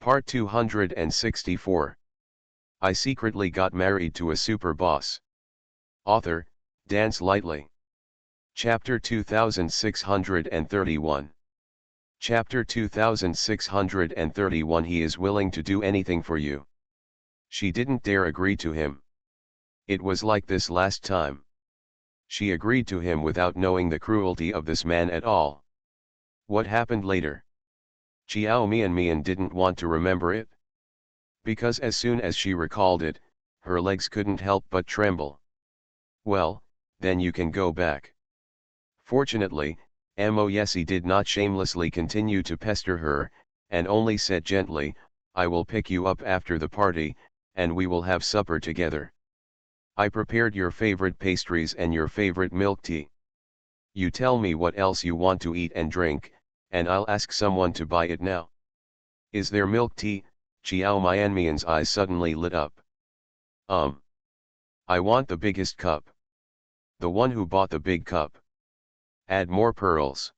Part 264. I secretly got married to a super boss. Author, Dance Lightly. Chapter 2631. Chapter 2631. He is willing to do anything for you. She didn't dare agree to him. It was like this last time. She agreed to him without knowing the cruelty of this man at all. What happened later? Chiao Mian didn't want to remember it. Because as soon as she recalled it, her legs couldn't help but tremble. Well, then you can go back. Fortunately, Moyesi did not shamelessly continue to pester her, and only said gently, I will pick you up after the party, and we will have supper together. I prepared your favorite pastries and your favorite milk tea. You tell me what else you want to eat and drink, and I'll ask someone to buy it now. Is there milk tea? Chiao Mian's eyes suddenly lit up. I want the biggest cup. The one who bought the big cup. Add more pearls.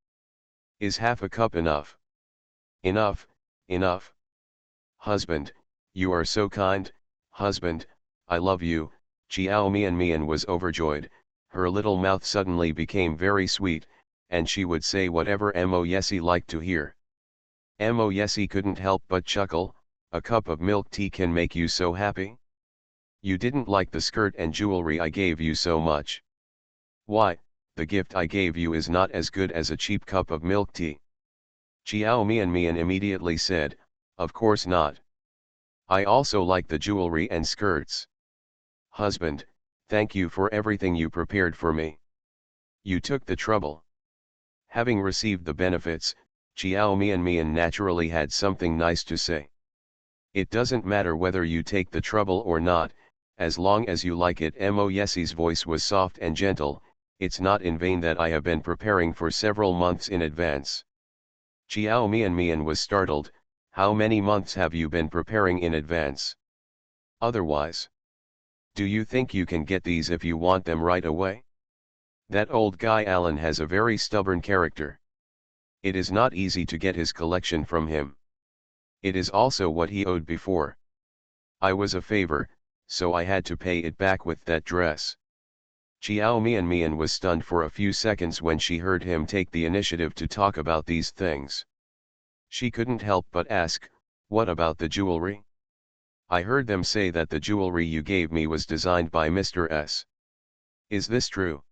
Is half a cup enough? Enough, enough. Husband, you are so kind, husband, I love you. Chiao Mian was overjoyed, her little mouth suddenly became very sweet, and she would say whatever Moyesi liked to hear. Moyesi couldn't help but chuckle, a cup of milk tea can make you so happy? You didn't like the skirt and jewelry I gave you so much. Why, the gift I gave you is not as good as a cheap cup of milk tea. Chiao Mian immediately said, of course not. I also like the jewelry and skirts. Husband, thank you for everything you prepared for me. You took the trouble. Having received the benefits, Chiao Mian naturally had something nice to say. It doesn't matter whether you take the trouble or not, as long as you like it. Moyesi's voice was soft and gentle, it's not in vain that I have been preparing for several months in advance. Chiao Mian was startled, how many months have you been preparing in advance? Otherwise, do you think you can get these if you want them right away? That old guy Alan has a very stubborn character. It is not easy to get his collection from him. It is also what he owed before. I was a favor, so I had to pay it back with that dress. Chiao Mian was stunned for a few seconds when she heard him take the initiative to talk about these things. She couldn't help but ask, what about the jewelry? I heard them say that the jewelry you gave me was designed by Mr. S. Is this true?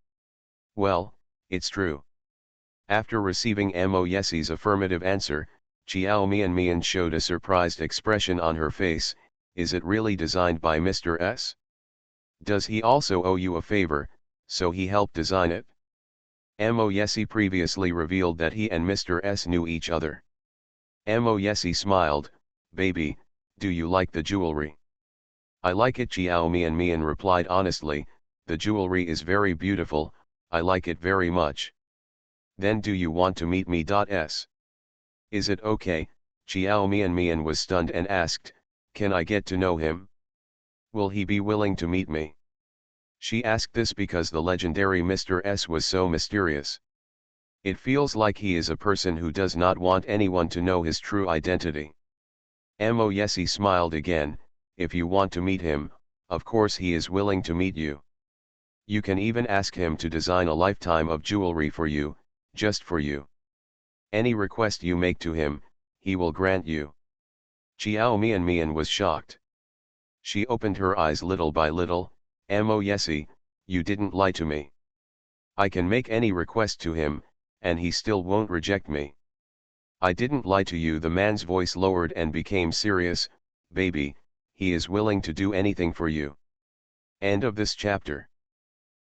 Well, it's true. After receiving Moyesi's affirmative answer, Chiao Mian showed a surprised expression on her face. Is it really designed by Mr. S? Does he also owe you a favor, so he helped design it? Moyesi previously revealed that he and Mr. S knew each other. Moyesi smiled, baby, do you like the jewelry? I like it. Chiao Mian replied honestly, the jewelry is very beautiful, I like it very much. Then do you want to meet me? S. Is it okay? Chiao Mian was stunned and asked, can I get to know him? Will he be willing to meet me? She asked this because the legendary Mr. S was so mysterious. It feels like he is a person who does not want anyone to know his true identity. Moyesi smiled again, if you want to meet him, of course he is willing to meet you. You can even ask him to design a lifetime of jewelry for you, just for you. Any request you make to him, he will grant you. Chiao Mian was shocked. She opened her eyes little by little, Moyesi, you didn't lie to me. I can make any request to him, and he still won't reject me. I didn't lie to you. The man's voice lowered and became serious, baby, he is willing to do anything for you. End of this chapter.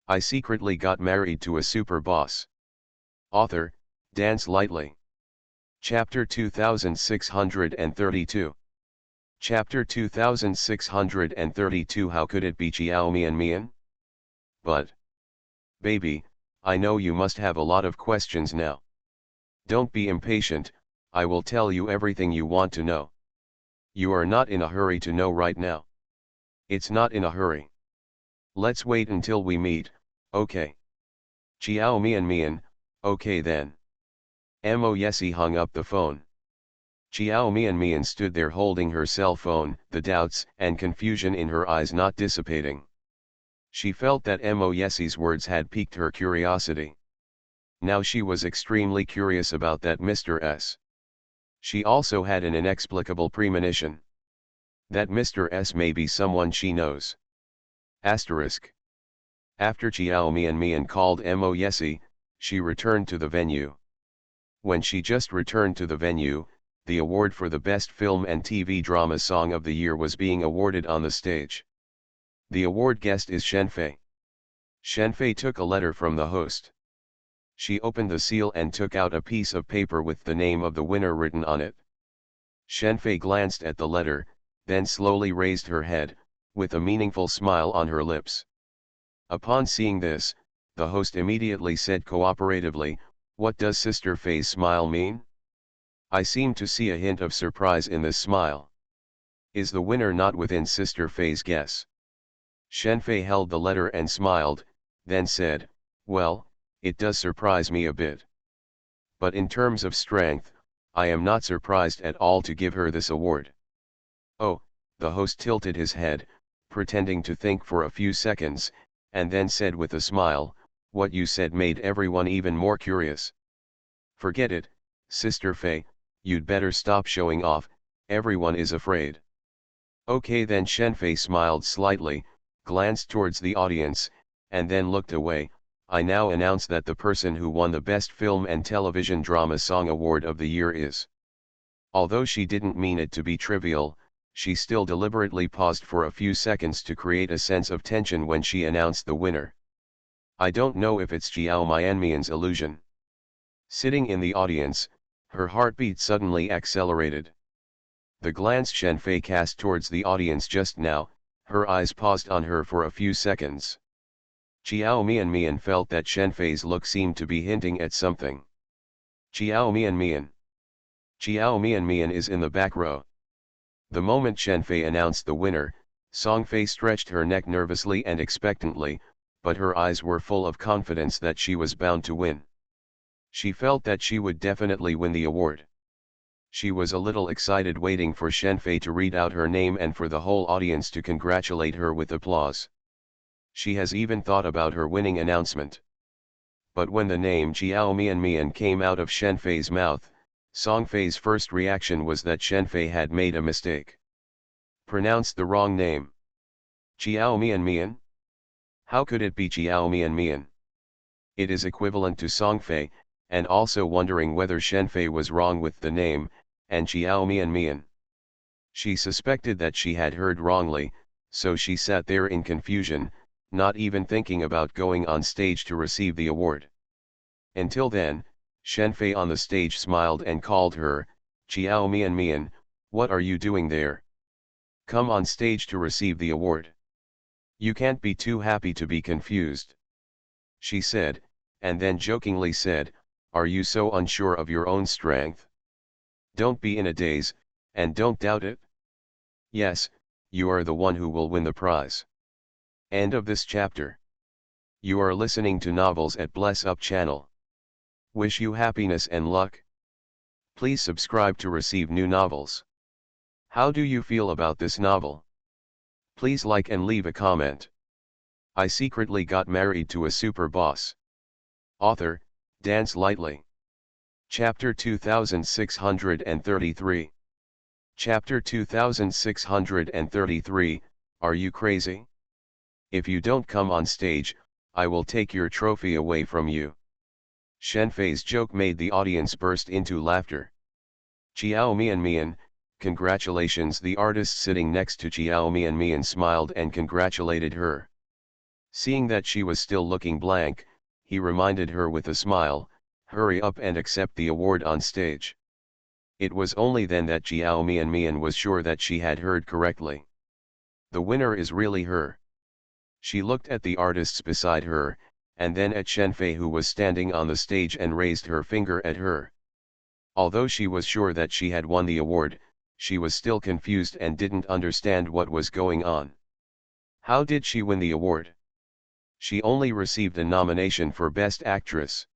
I secretly got married to a super boss. Author, Dance Lightly. Chapter 2632. Chapter 2632. How could it be Chiao Mian? But, baby, I know you must have a lot of questions now. Don't be impatient, I will tell you everything you want to know. You are not in a hurry to know right now. It's not in a hurry. Let's wait until we meet, okay? Chiao Mian, okay then. Moyesi hung up the phone. Jiao Mian stood there holding her cell phone, the doubts and confusion in her eyes not dissipating. She felt that Mo Yesie's words had piqued her curiosity. Now she was extremely curious about that Mr. S. She also had an inexplicable premonition. That Mr. S may be someone she knows. Asterisk. After Jiao Mian called Mo Yesie, she returned to the venue. When she just returned to the venue, the award for the Best Film and TV Drama Song of the Year was being awarded on the stage. The award guest is Shenfei. Shenfei took a letter from the host. She opened the seal and took out a piece of paper with the name of the winner written on it. Shenfei glanced at the letter, then slowly raised her head, with a meaningful smile on her lips. Upon seeing this, the host immediately said cooperatively, "What does Sister Fei's smile mean? I seem to see a hint of surprise in this smile. Is the winner not within Sister Fei's guess?" Shenfei held the letter and smiled, then said, "Well, it does surprise me a bit. But in terms of strength, I am not surprised at all to give her this award." "Oh," the host tilted his head, pretending to think for a few seconds, and then said with a smile, "What you said made everyone even more curious. Forget it, Sister Fei, you'd better stop showing off, everyone is afraid." "Okay then." Shenfei smiled slightly, glanced towards the audience, and then looked away. "I now announce that the person who won the Best Film and Television Drama Song Award of the Year is..." Although she didn't mean it to be trivial, she still deliberately paused for a few seconds to create a sense of tension when she announced the winner. I don't know if it's Jiao Mian's illusion. Sitting in the audience, her heartbeat suddenly accelerated. The glance Shenfei cast towards the audience just now, her eyes paused on her for a few seconds. Jiao Mian felt that Shenfei's look seemed to be hinting at something. "Jiao Mian. Jiao Mian is in the back row." The moment Shenfei announced the winner, Songfei stretched her neck nervously and expectantly, but her eyes were full of confidence that she was bound to win. She felt that she would definitely win the award. She was a little excited waiting for Shenfei to read out her name and for the whole audience to congratulate her with applause. She has even thought about her winning announcement. But when the name Jiao Mian came out of Shenfei's mouth, Songfei's first reaction was that Shenfei had made a mistake. Pronounced the wrong name. Jiao Mian? How could it be Jiao Mian? It is equivalent to Songfei, and also wondering whether Shenfei was wrong with the name, and Jiao Mian. She suspected that she had heard wrongly, so she sat there in confusion, not even thinking about going on stage to receive the award. Until then, Shenfei on the stage smiled and called her, "Jiao Mian, what are you doing there? Come on stage to receive the award. You can't be too happy to be confused," she said, and then jokingly said, "Are you so unsure of your own strength? Don't be in a daze, and don't doubt it. Yes, you are the one who will win the prize." End of this chapter. You are listening to Novels at Bless Up channel. Wish you happiness and luck. Please subscribe to receive new novels. How do you feel about this novel? Please like and leave a comment. I secretly got married to a super boss. Author, Dance Lightly. Chapter 2633. Chapter 2633, Are You Crazy? If you don't come on stage, I will take your trophy away from you. Shenfei's joke made the audience burst into laughter. "Jiao Mian, congratulations." The artist sitting next to Jiao Mian smiled and congratulated her. Seeing that she was still looking blank, he reminded her with a smile, "Hurry up and accept the award on stage." It was only then that Jiao Mian was sure that she had heard correctly. The winner is really her. She looked at the artists beside her, and then at Shenfei, who was standing on the stage, and raised her finger at her. Although she was sure that she had won the award, she was still confused and didn't understand what was going on. How did she win the award? She only received a nomination for Best Actress.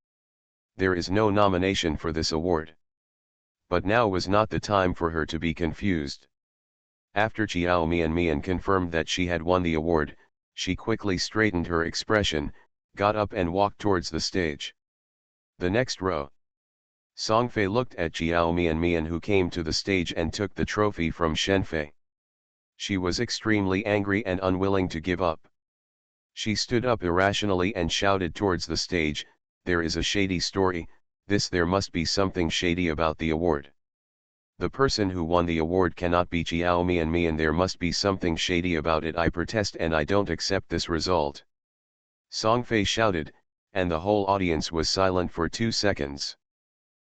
There is no nomination for this award. But now was not the time for her to be confused. After Chiao Mian confirmed that she had won the award, she quickly straightened her expression, got up and walked towards the stage. The next row. Song Fei looked at Chiao Mian who came to the stage and took the trophy from Shen Fei. She was extremely angry and unwilling to give up. She stood up irrationally and shouted towards the stage, "There is a shady story, there must be something shady about the award. The person who won the award cannot be Chiao Mian, there must be something shady about it. I protest and I don't accept this result." Song Fei shouted, and the whole audience was silent for 2 seconds.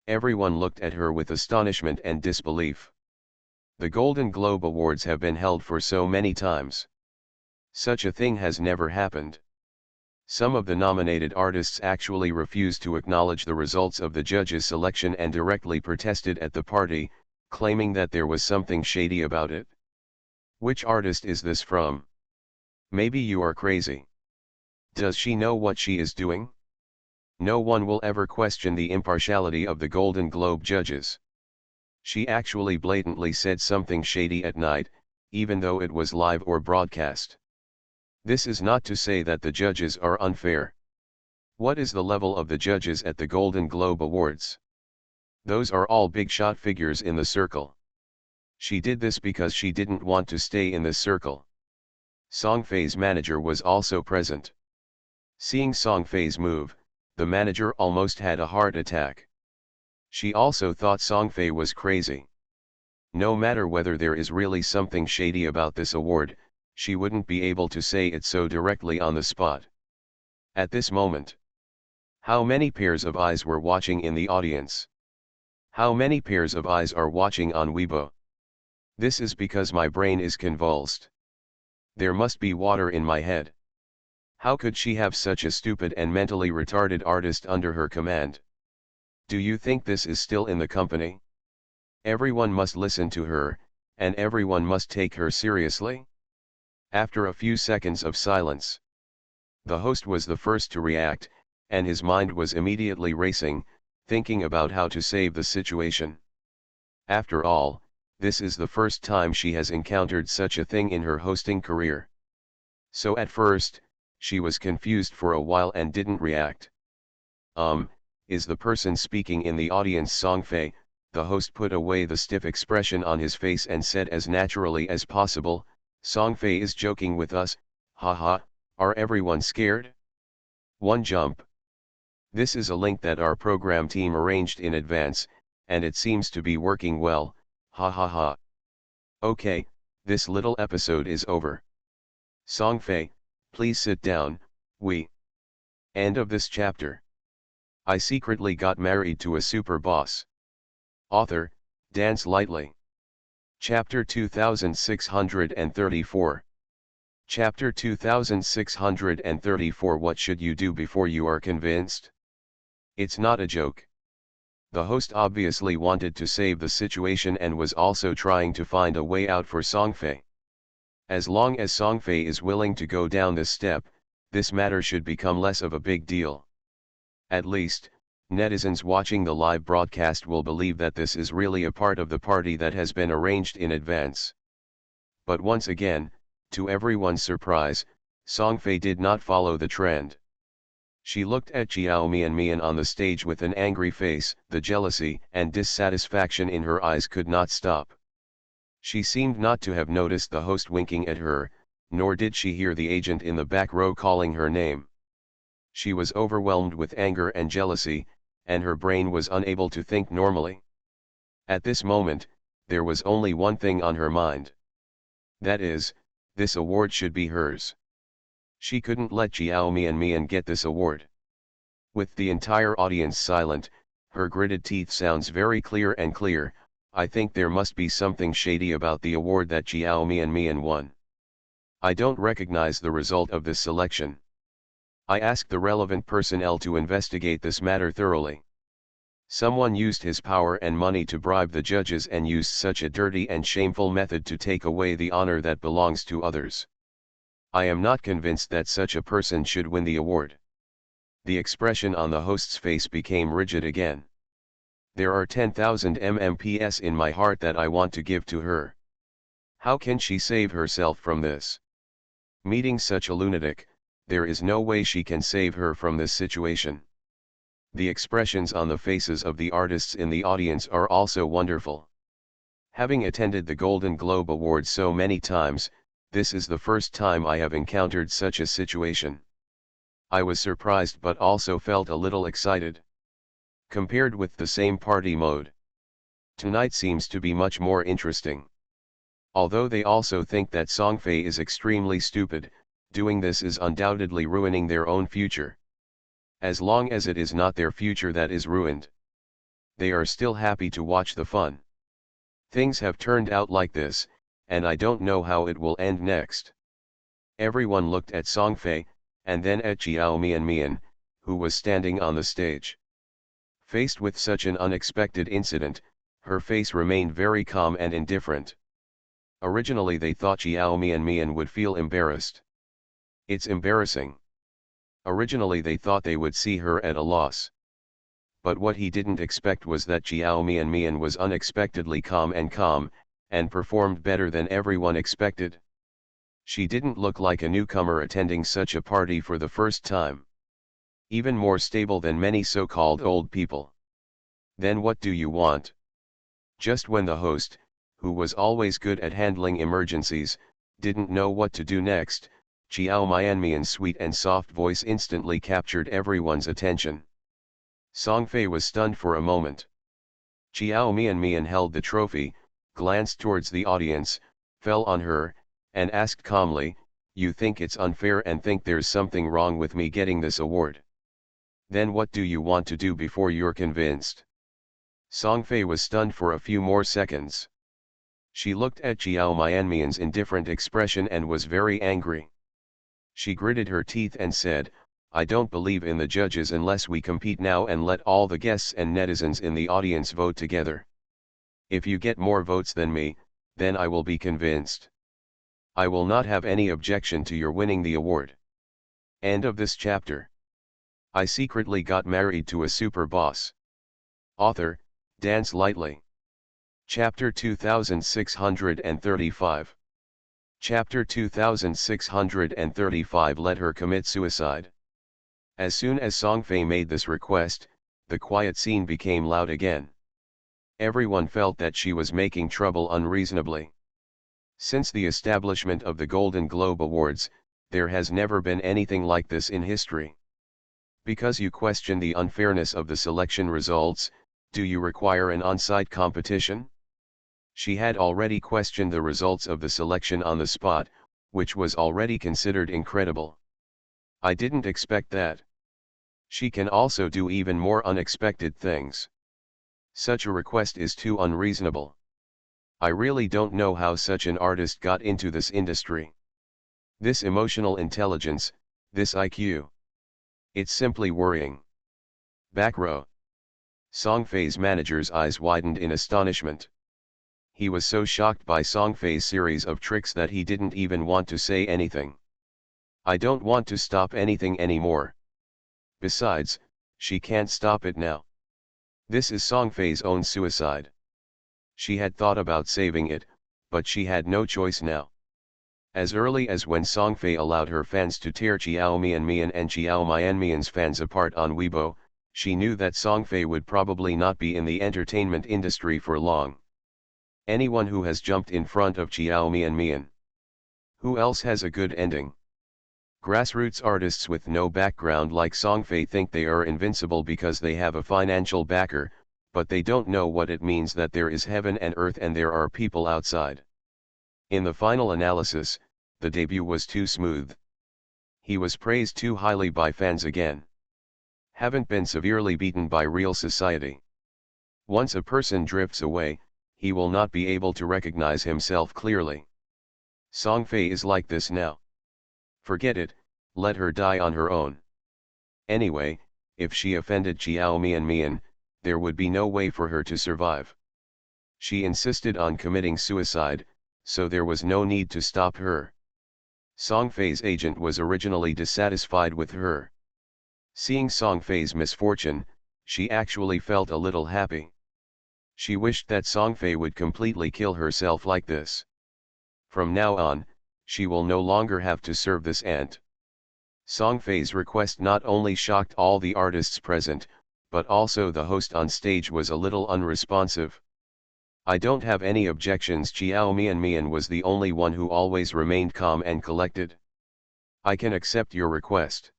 Everyone looked at her with astonishment and disbelief. The Golden Globe Awards have been held for so many times. Such a thing has never happened. Some of the nominated artists actually refused to acknowledge the results of the judges' selection and directly protested at the party, claiming that there was something shady about it. Which artist is this from? Maybe you are crazy. Does she know what she is doing? No one will ever question the impartiality of the Golden Globe judges. She actually blatantly said something shady at night, even though it was live or broadcast. This is not to say that the judges are unfair. What is the level of the judges at the Golden Globe Awards? Those are all big shot figures in the circle. She did this because she didn't want to stay in this circle. Song Fei's manager was also present. Seeing Song Fei's move, the manager almost had a heart attack. She also thought Song Fei was crazy. No matter whether there is really something shady about this award, she wouldn't be able to say it so directly on the spot. At this moment, how many pairs of eyes were watching in the audience? How many pairs of eyes are watching on Weibo? This is because my brain is convulsed. There must be water in my head. How could she have such a stupid and mentally retarded artist under her command? Do you think this is still in the company? Everyone must listen to her, and everyone must take her seriously? After a few seconds of silence, the host was the first to react, and his mind was immediately racing, thinking about how to save the situation. After all, this is the first time she has encountered such a thing in her hosting career. So at first, she was confused for a while and didn't react. Is the person speaking in the audience Song Fei? The host put away the stiff expression on his face and said as naturally as possible, "Song Fei is joking with us, haha, are everyone scared? One jump." This is a link that our program team arranged in advance, and it seems to be working well, ha ha ha. Okay, this little episode is over. Song Fei, please sit down, End of this chapter. I secretly got married to a super boss. Author, Dance Lightly. Chapter 2634. Chapter 2634. What should you do before you are convinced? It's not a joke. The host obviously wanted to save the situation and was also trying to find a way out for Song Fei. As long as Song Fei is willing to go down this step, this matter should become less of a big deal. At least, netizens watching the live broadcast will believe that this is really a part of the party that has been arranged in advance. But once again, to everyone's surprise, Song Fei did not follow the trend. She looked at Chiao Mian on the stage with an angry face. The jealousy and dissatisfaction in her eyes could not stop. She seemed not to have noticed the host winking at her, nor did she hear the agent in the back row calling her name. She was overwhelmed with anger and jealousy, and her brain was unable to think normally. At this moment, there was only one thing on her mind. That is, this award should be hers. She couldn't let Chiao Mian get this award. With the entire audience silent, her gritted teeth sounds very clear and clear. I think there must be something shady about the award that Chiao Mian won. I don't recognize the result of this selection. I asked the relevant personnel to investigate this matter thoroughly. Someone used his power and money to bribe the judges and used such a dirty and shameful method to take away the honor that belongs to others. I am not convinced that such a person should win the award. The expression on the host's face became rigid again. There are 10,000 MMPs in my heart that I want to give to her. How can she save herself from this? Meeting such a lunatic, there is no way she can save her from this situation. The expressions on the faces of the artists in the audience are also wonderful. Having attended the Golden Globe Awards so many times, this is the first time I have encountered such a situation. I was surprised but also felt a little excited. Compared with the same party mode, tonight seems to be much more interesting. Although they also think that Songfei is extremely stupid, doing this is undoubtedly ruining their own future. As long as it is not their future that is ruined, they are still happy to watch the fun. Things have turned out like this, and I don't know how it will end next. Everyone looked at Songfei, and then at Xiao Mian, who was standing on the stage. Faced with such an unexpected incident, her face remained very calm and indifferent. Originally they thought Xiao Mian would feel embarrassed. It's embarrassing. Originally they thought they would see her at a loss. But what he didn't expect was that Xiao Mian was unexpectedly calm, and performed better than everyone expected. She didn't look like a newcomer attending such a party for the first time. Even more stable than many so-called old people. Then what do you want? Just when the host, who was always good at handling emergencies, didn't know what to do next, Xiao Mian's sweet and soft voice instantly captured everyone's attention. Songfei was stunned for a moment. Xiao Mian held the trophy, glanced towards the audience, fell on her, and asked calmly, "You think it's unfair and think there's something wrong with me getting this award? Then what do you want to do before you're convinced?" Songfei was stunned for a few more seconds. She looked at Xiao Mian's indifferent expression and was very angry. She gritted her teeth and said, "I don't believe in the judges unless we compete now and let all the guests and netizens in the audience vote together. If you get more votes than me, then I will be convinced. I will not have any objection to your winning the award." End of this chapter. I secretly got married to a super boss. Author, Dance Lightly. Chapter 2635. Chapter 2635. Let her commit suicide. As soon as Songfei made this request, the quiet scene became loud again. Everyone felt that she was making trouble unreasonably. Since the establishment of the Golden Globe Awards, there has never been anything like this in history. Because you question the unfairness of the selection results, do you require an on-site competition? She had already questioned the results of the selection on the spot, which was already considered incredible. I didn't expect that. She can also do even more unexpected things. Such a request is too unreasonable. I really don't know how such an artist got into this industry. This emotional intelligence, this IQ. It's simply worrying. Back row. Songfei's manager's eyes widened in astonishment. He was so shocked by Songfei's series of tricks that he didn't even want to say anything. I don't want to stop anything anymore. Besides, she can't stop it now. This is Songfei's own suicide. She had thought about saving it, but she had no choice now. As early as when Songfei allowed her fans to tear Xiao Mian and Xiao Mian's fans apart on Weibo, she knew that Songfei would probably not be in the entertainment industry for long. Anyone who has jumped in front of Xiao Mian. Who else has a good ending? Grassroots artists with no background like Songfei think they are invincible because they have a financial backer, but they don't know what it means that there is heaven and earth and there are people outside. In the final analysis, the debut was too smooth. He was praised too highly by fans again. Haven't been severely beaten by real society. Once a person drifts away, he will not be able to recognize himself clearly. Songfei is like this now. Forget it, let her die on her own. Anyway, if she offended Xiao Mian, there would be no way for her to survive. She insisted on committing suicide, so there was no need to stop her. Songfei's agent was originally dissatisfied with her. Seeing Songfei's misfortune, she actually felt a little happy. She wished that Songfei would completely kill herself like this. From now on, she will no longer have to serve this aunt. Songfei's request not only shocked all the artists present, but also the host on stage was a little unresponsive. I don't have any objections. Chiao Mian was the only one who always remained calm and collected. I can accept your request.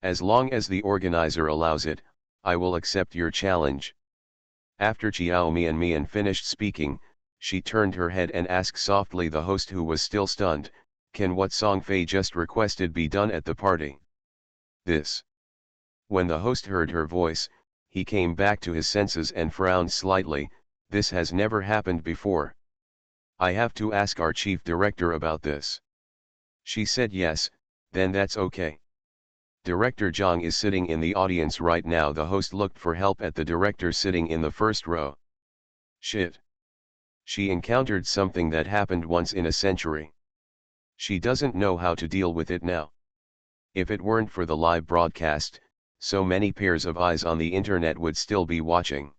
As long as the organizer allows it, I will accept your challenge. After Chiao Mian finished speaking, she turned her head and asked softly the host, who was still stunned, "Can what Songfei just requested be done at the party?" This. When the host heard her voice, he came back to his senses and frowned slightly. "This has never happened before. I have to ask our chief director about this." She said yes, then that's okay. Director Zhang is sitting in the audience right now. The host looked for help at the director sitting in the first row. Shit. She encountered something that happened once in a century. She doesn't know how to deal with it now. If it weren't for the live broadcast, so many pairs of eyes on the internet would still be watching.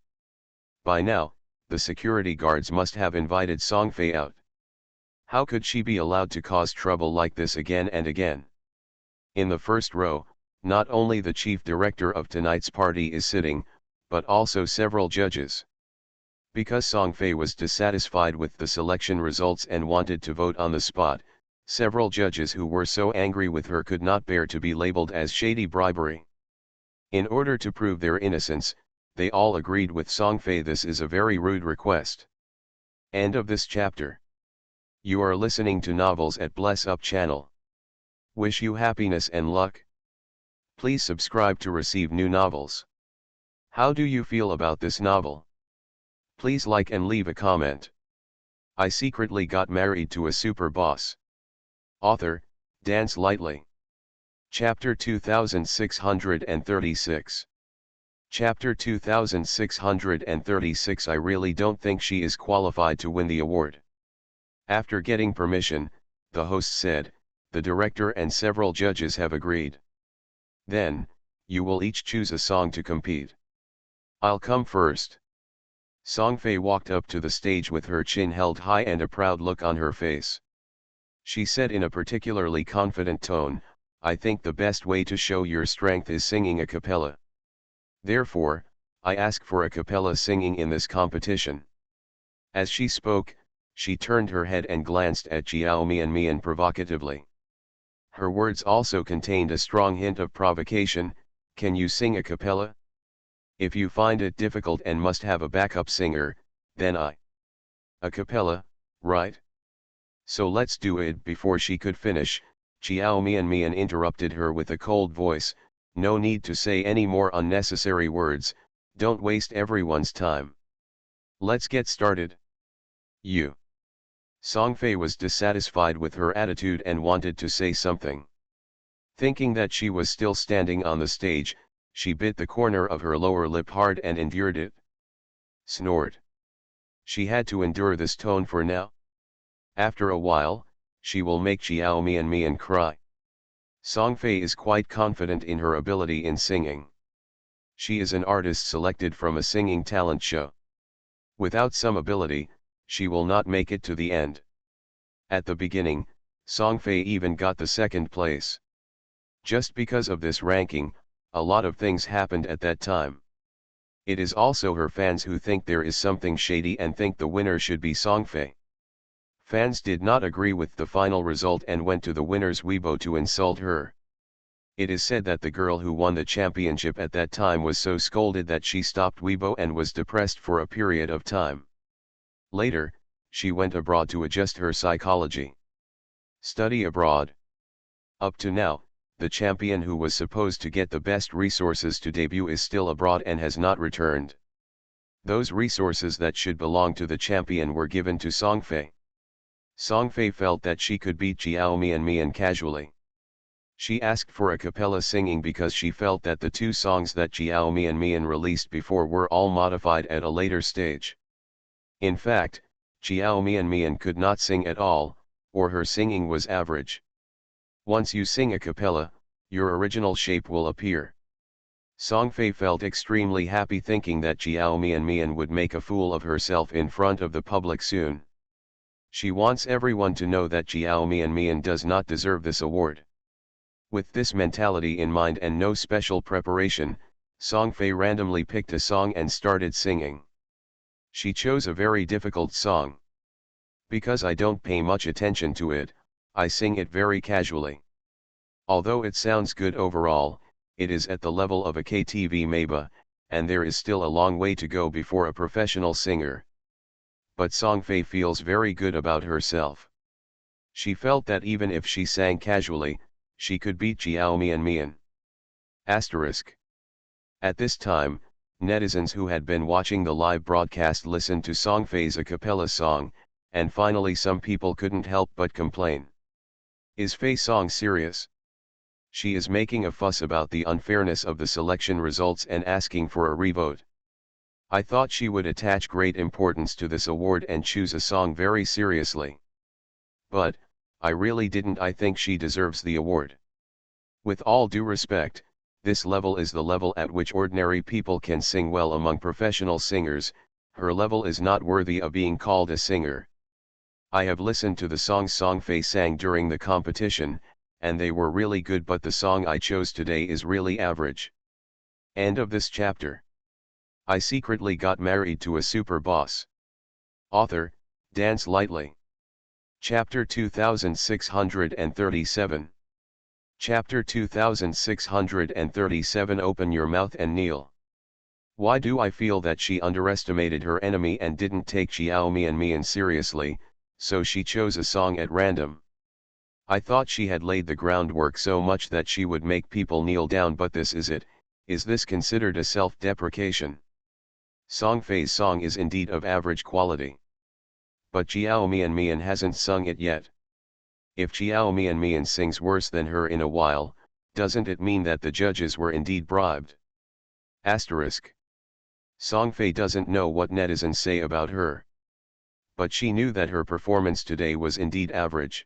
By now, the security guards must have invited Songfei out. How could she be allowed to cause trouble like this again and again? In the first row, not only the chief director of tonight's party is sitting, but also several judges. Because Songfei was dissatisfied with the selection results and wanted to vote on the spot, several judges who were so angry with her could not bear to be labeled as shady bribery. In order to prove their innocence, they all agreed with Songfei. This is a very rude request. End of this chapter. You are listening to Novels at Bless Up channel. Wish you happiness and luck. Please subscribe to receive new novels. How do you feel about this novel? Please like and leave a comment. I secretly got married to a super boss. Author, Dance Lightly. Chapter 2636. Chapter 2636. I really don't think she is qualified to win the award. After getting permission, the host said, "The director and several judges have agreed. Then, you will each choose a song to compete. I'll come first." Songfei walked up to the stage with her chin held high and a proud look on her face. She said in a particularly confident tone, "I think the best way to show your strength is singing a cappella. Therefore, I ask for a cappella singing in this competition." As she spoke, she turned her head and glanced at Chiao Mian provocatively. Her words also contained a strong hint of provocation. "Can you sing a cappella? If you find it difficult and must have a backup singer, then a cappella, right? So let's do it." Before she could finish, Chiao Mian interrupted her with a cold voice, "No need to say any more unnecessary words, don't waste everyone's time. Let's get started." You. Songfei was dissatisfied with her attitude and wanted to say something. Thinking that she was still standing on the stage, she bit the corner of her lower lip hard and endured it. Snort. She had to endure this tone for now. After a while, she will make Chiao Mian cry. Songfei is quite confident in her ability in singing. She is an artist selected from a singing talent show. Without some ability, she will not make it to the end. At the beginning, Songfei even got the second place. Just because of this ranking, a lot of things happened at that time. It is also her fans who think there is something shady and think the winner should be Songfei. Fans did not agree with the final result and went to the winner's Weibo to insult her. It is said that the girl who won the championship at that time was so scolded that she stopped Weibo and was depressed for a period of time. Later, she went abroad to adjust her psychology. Study abroad. Up to now, the champion who was supposed to get the best resources to debut is still abroad and has not returned. Those resources that should belong to the champion were given to Songfei. Songfei felt that she could beat Chiao Mian casually. She asked for a cappella singing because she felt that the two songs that Chiao Mian released before were all modified at a later stage. In fact, Chiao Mian could not sing at all, or her singing was average. Once you sing a cappella, your original shape will appear. Song Fei felt extremely happy thinking that Jiao Mian would make a fool of herself in front of the public soon. She wants everyone to know that Jiao Mian does not deserve this award. With this mentality in mind and no special preparation, Song Fei randomly picked a song and started singing. She chose a very difficult song. Because I don't pay much attention to it, I sing it very casually. Although it sounds good overall, it is at the level of a KTV Maba, and there is still a long way to go before a professional singer. But Song Fei feels very good about herself. She felt that even if she sang casually, she could beat Jiao Mian. Asterisk. At this time, netizens who had been watching the live broadcast listened to Song Fei's a cappella song, and finally some people couldn't help but complain. Is Fei Song serious? She is making a fuss about the unfairness of the selection results and asking for a revote. I thought she would attach great importance to this award and choose a song very seriously. But, I really didn't. I think she deserves the award. With all due respect, this level is the level at which ordinary people can sing well among professional singers. Her level is not worthy of being called a singer. I have listened to the songs Song Fei sang during the competition, and they were really good, but the song I chose today is really average. End of this chapter. I secretly got married to a super boss. Author, Dance Lightly. Chapter 2637. Chapter 2637. Open your mouth and kneel. Why do I feel that she underestimated her enemy and didn't take Jiao Mian seriously, so she chose a song at random? I thought she had laid the groundwork so much that she would make people kneel down, but this is it. Is this considered a self-deprecation? Song Fei's song is indeed of average quality. But Jiao Mian hasn't sung it yet. If Jiao Mian sings worse than her in a while, doesn't it mean that the judges were indeed bribed? Asterisk. Song Fei doesn't know what netizens say about her. But she knew that her performance today was indeed average.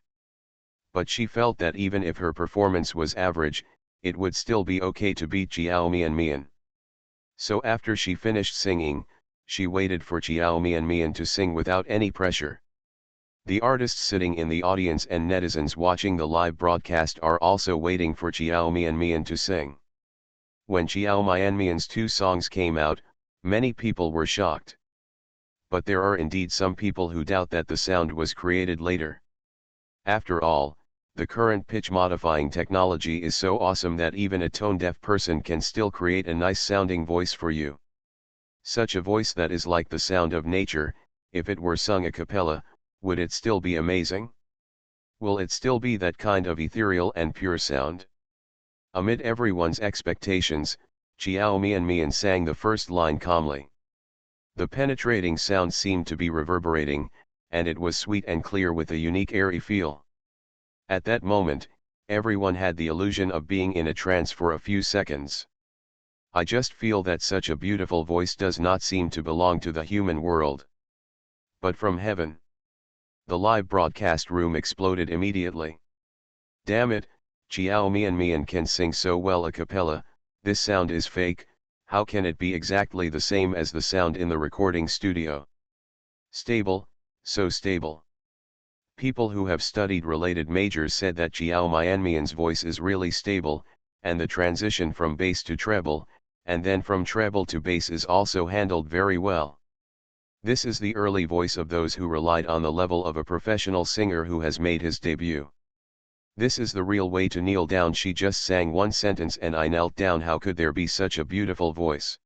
But she felt that even if her performance was average, it would still be okay to beat Jiao Mian. So after she finished singing, she waited for Jiao Mian to sing without any pressure. The artists sitting in the audience and netizens watching the live broadcast are also waiting for Jiao Mian to sing. When Jiao Mian's two songs came out, many people were shocked. But there are indeed some people who doubt that the sound was created later. After all, the current pitch modifying technology is so awesome that even a tone-deaf person can still create a nice sounding voice for you. Such a voice that is like the sound of nature. If it were sung a cappella, would it still be amazing? Will it still be that kind of ethereal and pure sound? Amid everyone's expectations, Jiao Mian sang the first line calmly. The penetrating sound seemed to be reverberating, and it was sweet and clear with a unique airy feel. At that moment, everyone had the illusion of being in a trance for a few seconds. I just feel that such a beautiful voice does not seem to belong to the human world, but from heaven. The live broadcast room exploded immediately. Damn it, Jiao Mian can sing so well a cappella. This sound is fake. How can it be exactly the same as the sound in the recording studio? Stable, so stable. People who have studied related majors said that Jiao Mian's voice is really stable, and the transition from bass to treble, and then from treble to bass is also handled very well. This is the early voice of those who relied on the level of a professional singer who has made his debut. This is the real way to kneel down. She just sang one sentence and I knelt down. How could there be such a beautiful voice?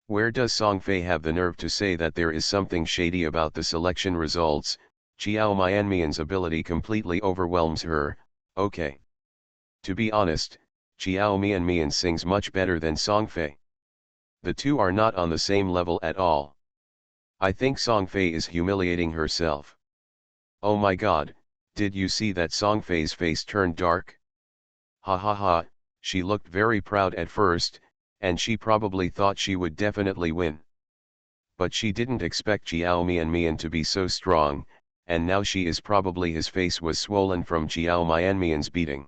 Where does Song Fei have the nerve to say that there is something shady about the selection results? Jiao Mian's ability completely overwhelms her. Okay. To be honest, Jiao Mian sings much better than Song Fei. The two are not on the same level at all. I think Song Fei is humiliating herself. Oh my god, did you see that Song Fei's face turned dark? Ha ha ha, she looked very proud at first, and she probably thought she would definitely win. But she didn't expect Jiao Mian to be so strong, and now she is probably his face was swollen from Jiao Mian's beating.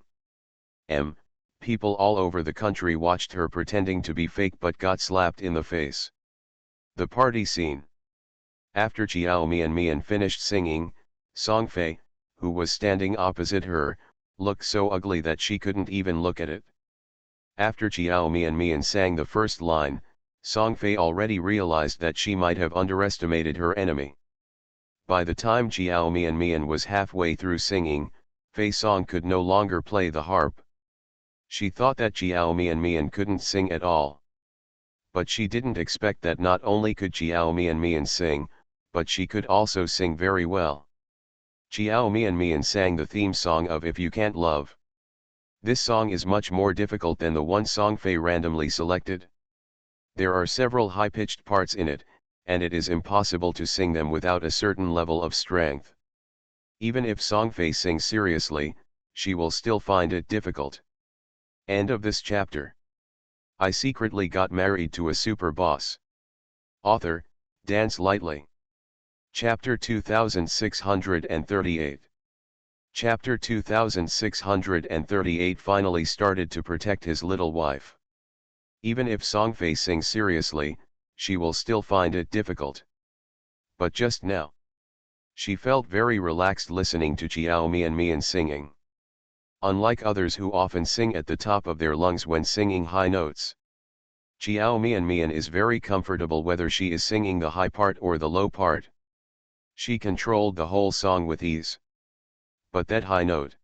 People all over the country watched her pretending to be fake but got slapped in the face. The party scene. After Jiao Mian finished singing, Song Fei, who was standing opposite her, looked so ugly that she couldn't even look at it. After Jiao Mian sang the first line, Song Fei already realized that she might have underestimated her enemy. By the time Jiao Mian was halfway through singing, Fei Song could no longer play the harp. She thought that Jiao Mian couldn't sing at all. But she didn't expect that not only could Jiao Mian sing, but she could also sing very well. Jiao Mian sang the theme song of If You Can't Love. This song is much more difficult than the one Song Fei randomly selected. There are several high-pitched parts in it, and it is impossible to sing them without a certain level of strength. Even if Song Fei sings seriously, she will still find it difficult. End of this chapter. I secretly got married to a super boss. Author, Dance Lightly. Chapter 2638. Chapter 2638 finally started to protect his little wife. Even if Song Fei sings seriously, she will still find it difficult. But just now, she felt very relaxed listening to Jiao Mian singing. Unlike others who often sing at the top of their lungs when singing high notes, Jiao Mian is very comfortable whether she is singing the high part or the low part. She controlled the whole song with ease. But that high note.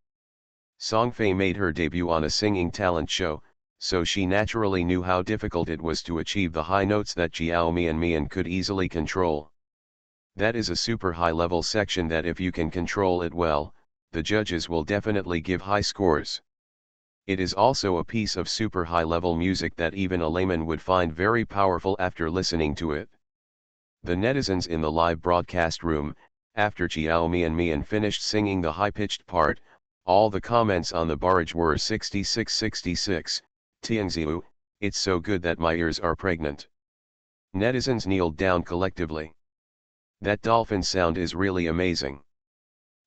Song Fei made her debut on a singing talent show, so she naturally knew how difficult it was to achieve the high notes that Jiao Mian could easily control. That is a super high level section that if you can control it well, the judges will definitely give high scores. It is also a piece of super high level music that even a layman would find very powerful after listening to it. The netizens in the live broadcast room, after Jiao Mian finished singing the high-pitched part, all the comments on the barrage were 6666, Tiangziu, it's so good that my ears are pregnant. Netizens kneeled down collectively. That dolphin sound is really amazing.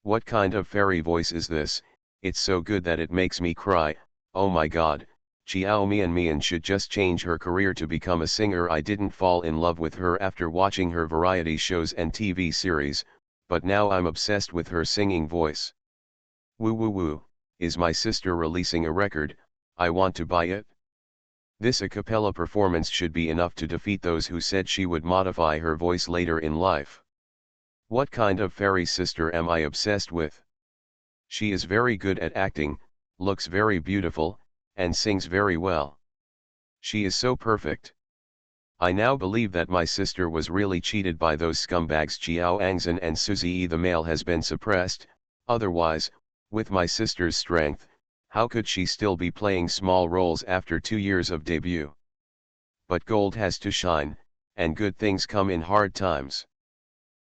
What kind of fairy voice is this? It's so good that it makes me cry. Oh my god, Jiao Mian should just change her career to become a singer. I didn't fall in love with her after watching her variety shows and TV series, but now I'm obsessed with her singing voice. Woo woo woo, is my sister releasing a record? I want to buy it. This a cappella performance should be enough to defeat those who said she would modify her voice later in life. What kind of fairy sister am I obsessed with? She is very good at acting, looks very beautiful, and sings very well. She is so perfect. I now believe that my sister was really cheated by those scumbags Jiao Angzhen and Suzy. The male has been suppressed, otherwise, with my sister's strength, how could she still be playing small roles after 2 years of debut? But gold has to shine, and good things come in hard times.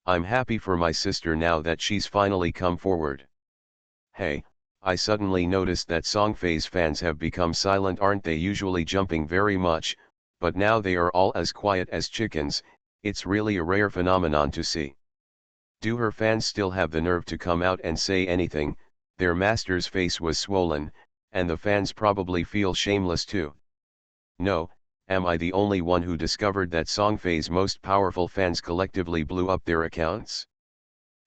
I'm happy for my sister now that she's finally come forward. Hey, I suddenly noticed that Song Fei's fans have become silent. Aren't they usually jumping very much, but now they are all as quiet as chickens. It's really a rare phenomenon to see. Do her fans still have the nerve to come out and say anything? Their master's face was swollen, and the fans probably feel shameless too. No, am I the only one who discovered that Song Fei's most powerful fans collectively blew up their accounts?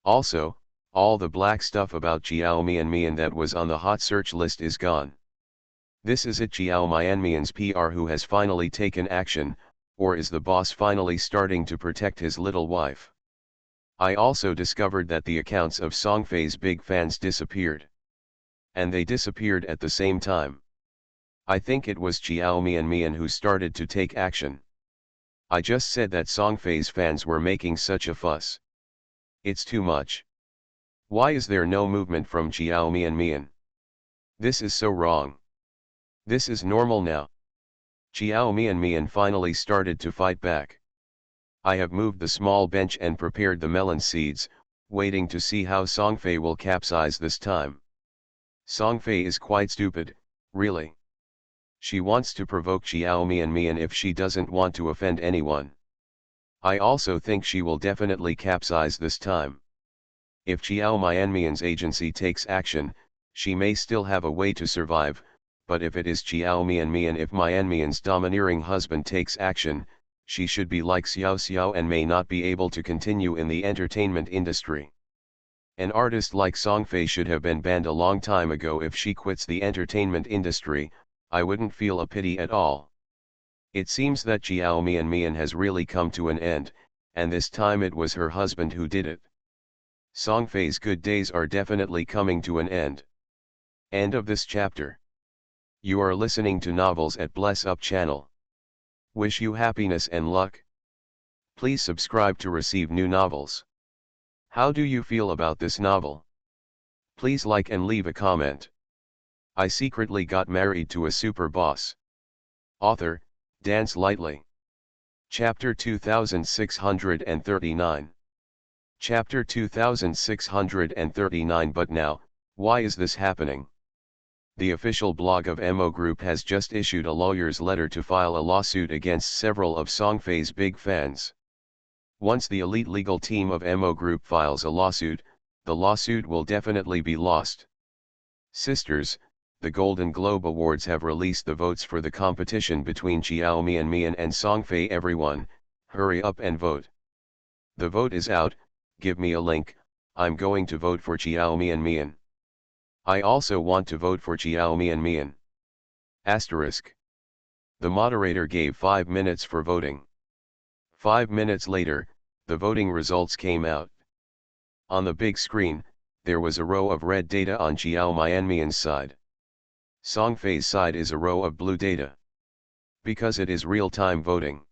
Also, all the black stuff about Jiao Mian that was on the hot search list is gone. This is it, Jiao Mian's PR who has finally taken action, or is the boss finally starting to protect his little wife? I also discovered that the accounts of Song Fei's big fans disappeared. And they disappeared at the same time. I think it was Jiao Mian who started to take action. I just said that Song Fei's fans were making such a fuss. It's too much. Why is there no movement from Jiao Mian? This is so wrong. This is normal now. Jiao Mian finally started to fight back. I have moved the small bench and prepared the melon seeds, waiting to see how Song Fei will capsize this time. Song Fei is quite stupid, really. She wants to provoke Jiao Mian if she doesn't want to offend anyone. I also think she will definitely capsize this time. If Jiao Mian's agency takes action, she may still have a way to survive, but if it is Xiao Mian, if Mian's domineering husband takes action, she should be like Xiao Xiao and may not be able to continue in the entertainment industry. An artist like Songfei should have been banned a long time ago. If she quits the entertainment industry, I wouldn't feel a pity at all. It seems that Xiao Mian has really come to an end, and this time it was her husband who did it. Songfei's good days are definitely coming to an end. End of this chapter. You are listening to Novels at Bless Up channel. Wish you happiness and luck. Please subscribe to receive new novels. How do you feel about this novel? Please like and leave a comment. I secretly got married to a super boss. Author, Dance Lightly. Chapter 2639. Chapter 2639. But now, why is this happening? The official blog of MO Group has just issued a lawyer's letter to file a lawsuit against several of Songfei's big fans. Once the elite legal team of MO Group files a lawsuit, the lawsuit will definitely be lost. Sisters, the Golden Globe Awards have released the votes for the competition between Xiao Mian and Songfei. Everyone, hurry up and vote. The vote is out, give me a link, I'm going to vote for Xiao Mian. I also want to vote for Xiao Mian. Asterisk. The moderator gave 5 minutes for voting. 5 minutes later, the voting results came out. On the big screen, there was a row of red data on Xiao Mian's side. Songfei's side is a row of blue data. Because it is real-time voting.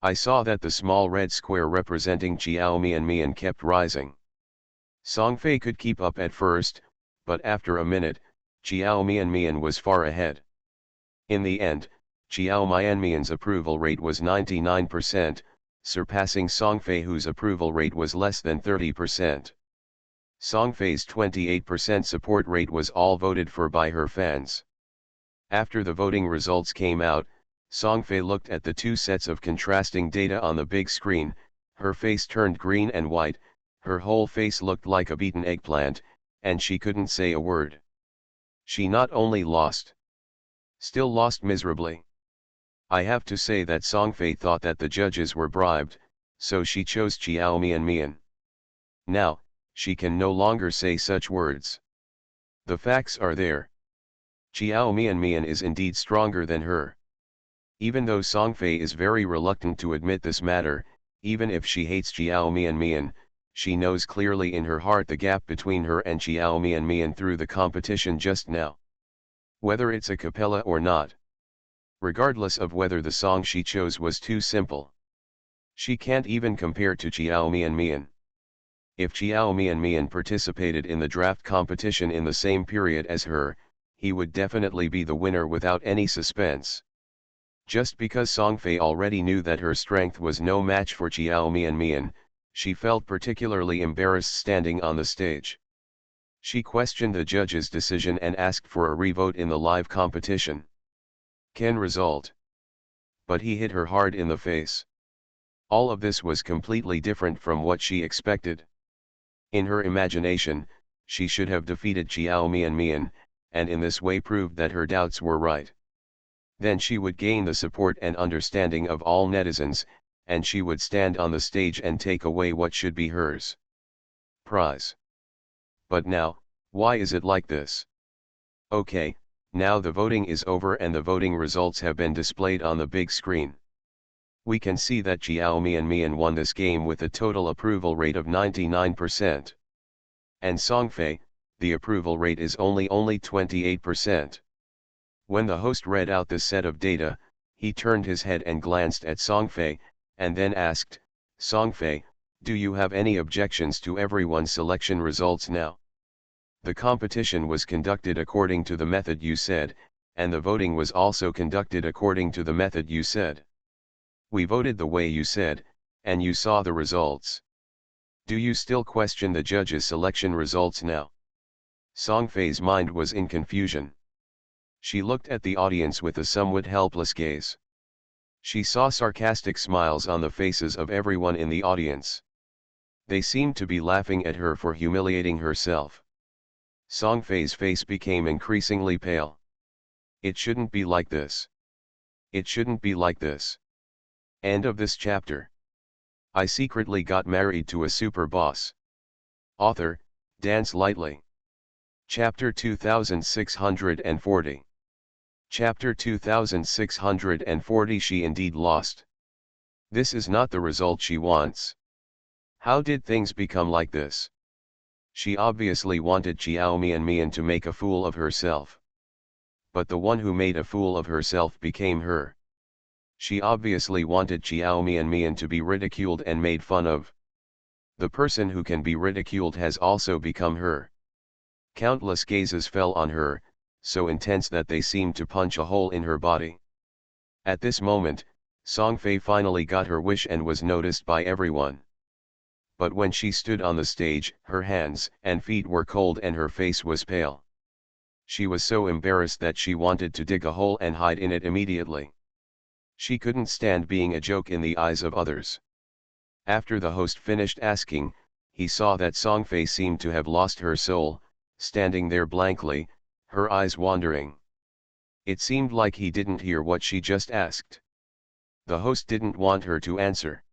I saw that the small red square representing Xiao Mian kept rising. Songfei could keep up at first, but after a minute, Xiao Mian was far ahead. In the end, Xiao Mian's approval rate was 99%, surpassing Songfei, whose approval rate was less than 30%. Songfei's 28% support rate was all voted for by her fans. After the voting results came out, Songfei looked at the two sets of contrasting data on the big screen, her face turned green and white, her whole face looked like a beaten eggplant, and she couldn't say a word. She not only lost, still lost miserably. I have to say that Songfei thought that the judges were bribed, so she chose Xiao Mian. Now, she can no longer say such words. The facts are there. Xiao Mian is indeed stronger than her. Even though Songfei is very reluctant to admit this matter, even if she hates Xiao Mian, she knows clearly in her heart the gap between her and Xiao Mian through the competition just now. Whether it's a cappella or not. Regardless of whether the song she chose was too simple. She can't even compare to Xiao Mian. If Xiao Mian participated in the draft competition in the same period as her, he would definitely be the winner without any suspense. Just because Songfei already knew that her strength was no match for Xiao Mian, she felt particularly embarrassed standing on the stage. She questioned the judge's decision and asked for a revote in the live competition. Can result. But he hit her hard in the face. All of this was completely different from what she expected. In her imagination, she should have defeated Xiao Mian, and in this way proved that her doubts were right. Then she would gain the support and understanding of all netizens, and she would stand on the stage and take away what should be hers. Prize. But now, why is it like this? Okay, now the voting is over and the voting results have been displayed on the big screen. We can see that Xiao Mian won this game with a total approval rate of 99%. And Songfei, the approval rate is only 28%. When the host read out this set of data, he turned his head and glanced at Songfei, and then asked, "Songfei, do you have any objections to everyone's selection results now? The competition was conducted according to the method you said, and the voting was also conducted according to the method you said. We voted the way you said, and you saw the results. Do you still question the judges' selection results now?" Songfei's mind was in confusion. She looked at the audience with a somewhat helpless gaze. She saw sarcastic smiles on the faces of everyone in the audience. They seemed to be laughing at her for humiliating herself. Songfei's face became increasingly pale. It shouldn't be like this. It shouldn't be like this. End of this chapter. I secretly got married to a super boss. Author, Dance Lightly. Chapter 2640. Chapter 2640. She indeed lost. This is not the result she wants. How did things become like this? She obviously wanted Xiao Mian to make a fool of herself. But the one who made a fool of herself became her. She obviously wanted Xiao Mian to be ridiculed and made fun of. The person who can be ridiculed has also become her. Countless gazes fell on her, so intense that they seemed to punch a hole in her body. At this moment, Song Fei finally got her wish and was noticed by everyone. But when she stood on the stage, her hands and feet were cold and her face was pale. She was so embarrassed that she wanted to dig a hole and hide in it immediately. She couldn't stand being a joke in the eyes of others. After the host finished asking, he saw that Song Fei seemed to have lost her soul, standing there blankly, her eyes wandering. It seemed like he didn't hear what she just asked. The host didn't want her to answer.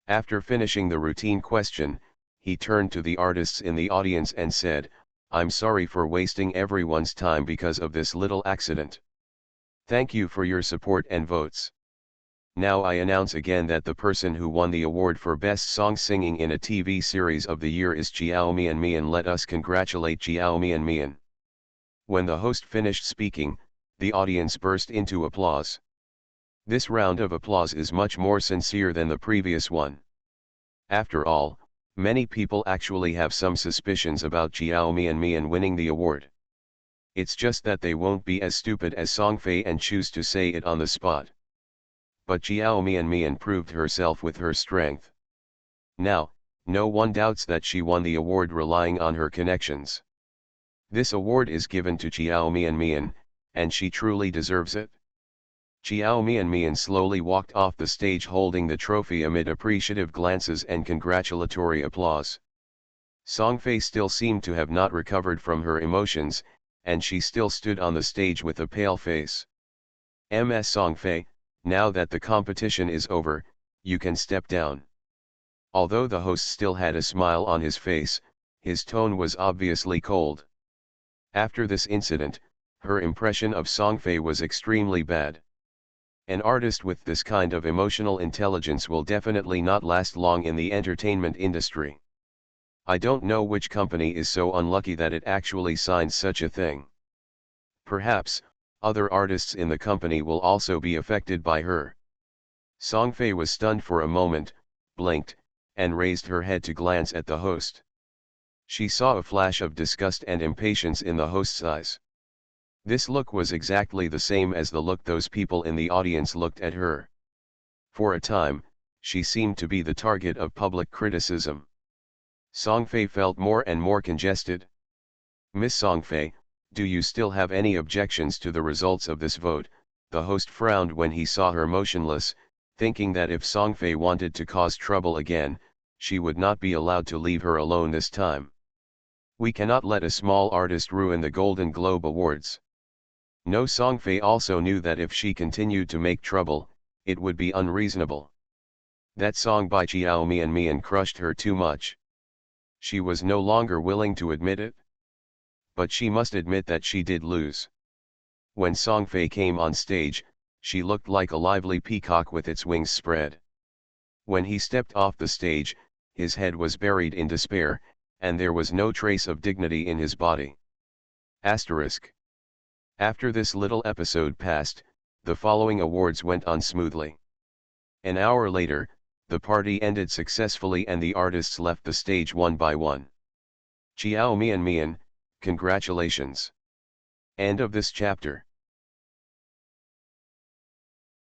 After finishing the routine question, he turned to the artists in the audience and said, "I'm sorry for wasting everyone's time because of this little accident. Thank you for your support and votes. Now I announce again that the person who won the award for Best Song Singing in a TV Series of the Year is Xiao Mian. Let us congratulate Xiao Mian." When the host finished speaking, the audience burst into applause. This round of applause is much more sincere than the previous one. After all, many people actually have some suspicions about Xiao Mian winning the award. It's just that they won't be as stupid as Song Fei and choose to say it on the spot. But Xiao Mian proved herself with her strength. Now, no one doubts that she won the award relying on her connections. This award is given to Xiao Mian, and she truly deserves it. Xiao Mian slowly walked off the stage holding the trophy amid appreciative glances and congratulatory applause. Song Fei still seemed to have not recovered from her emotions, and she still stood on the stage with a pale face. "Ms. Song Fei, now that the competition is over, you can step down." Although the host still had a smile on his face, his tone was obviously cold. After this incident, her impression of Song Fei was extremely bad. An artist with this kind of emotional intelligence will definitely not last long in the entertainment industry. I don't know which company is so unlucky that it actually signs such a thing. Perhaps, other artists in the company will also be affected by her. Song Fei was stunned for a moment, blinked, and raised her head to glance at the host. She saw a flash of disgust and impatience in the host's eyes. This look was exactly the same as the look those people in the audience looked at her. For a time, she seemed to be the target of public criticism. Song Fei felt more and more congested. "Miss Song Fei, do you still have any objections to the results of this vote?" The host frowned when he saw her motionless, thinking that if Song Fei wanted to cause trouble again, she would not be allowed to leave her alone this time. "We cannot let a small artist ruin the Golden Globe Awards." No, Song Fei also knew that if she continued to make trouble, it would be unreasonable. That song by Xiao Mian crushed her too much. She was no longer willing to admit it. But she must admit that she did lose. When Song Fei came on stage, she looked like a lively peacock with its wings spread. When he stepped off the stage, his head was buried in despair, and there was no trace of dignity in his body. Asterisk. After this little episode passed, the following awards went on smoothly. An hour later, the party ended successfully and the artists left the stage one by one. Xiao Mian, congratulations. End of this chapter.